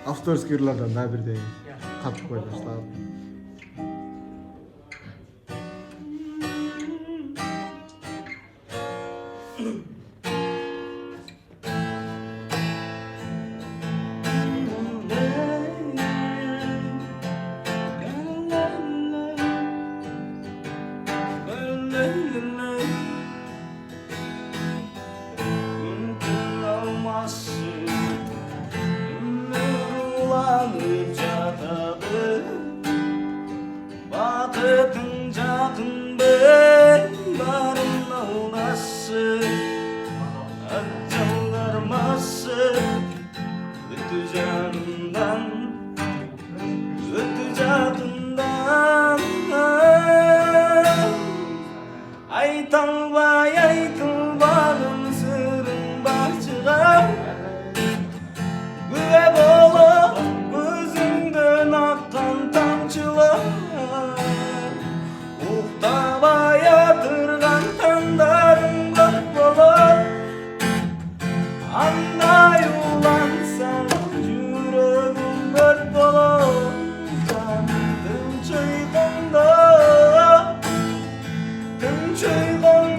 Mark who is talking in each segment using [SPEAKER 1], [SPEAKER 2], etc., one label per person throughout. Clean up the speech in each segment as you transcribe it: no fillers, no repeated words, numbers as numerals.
[SPEAKER 1] авторский ырлардан да бирдей катып кой баштап.
[SPEAKER 2] Bakıtın жақын ben barın aldası Acallarması Ötü canından Ötü cadından Aytalbay aytılbağın sırın bahçığa Güve bolu gözünden akkan tamçılar Uhtaba yatırgan tandarın göt bolur Anda yulansan yüreğim göt bolur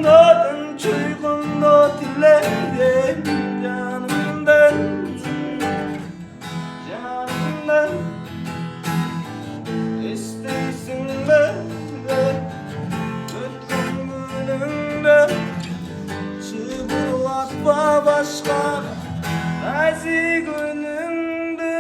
[SPEAKER 2] Canım çuyğunda dilerim canımdan Canımdan İsteysin beni Ötken gününde Çıbırlatma başka Nazi gününde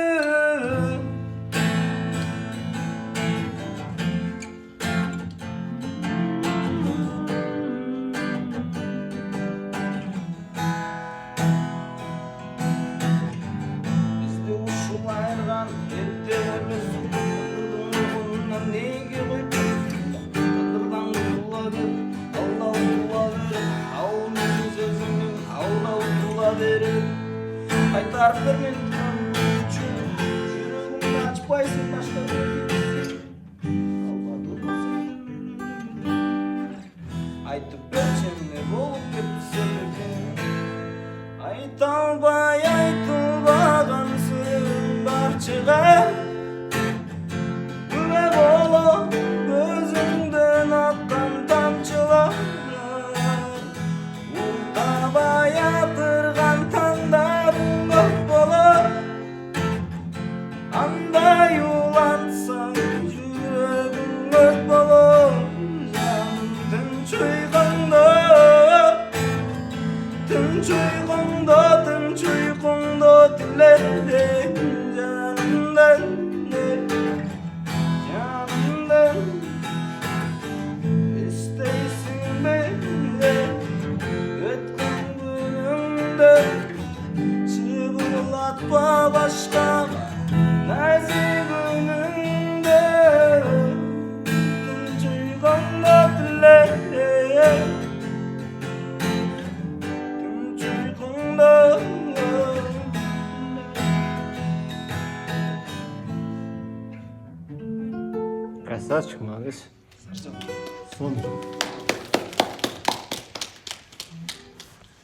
[SPEAKER 2] Bizde uşulayırgan etlerimiz Kıldırdan neyge koyup Kıldırdan kılladır Allah kılladır Avunun sözünün Allah kılladır Kaytarıp vermen Yüreğimde açpaysın başka bir Aytıp berçem ne bolup ketse Aytalbay aytılbağansın bahçığa Güve bolu gözünden akkan tamçılar Uhtaba yatırgan tandarın göt bolur Anda yulansan yüreğim göt bolur Canım çuyğunda çuyğunda dilerim canımdan Canımdan İsteysin beni Ötken günümde Çıbırlatma başka Nazi gününde Çuyğunda dilerim
[SPEAKER 1] Красавчик, молодец. Сон.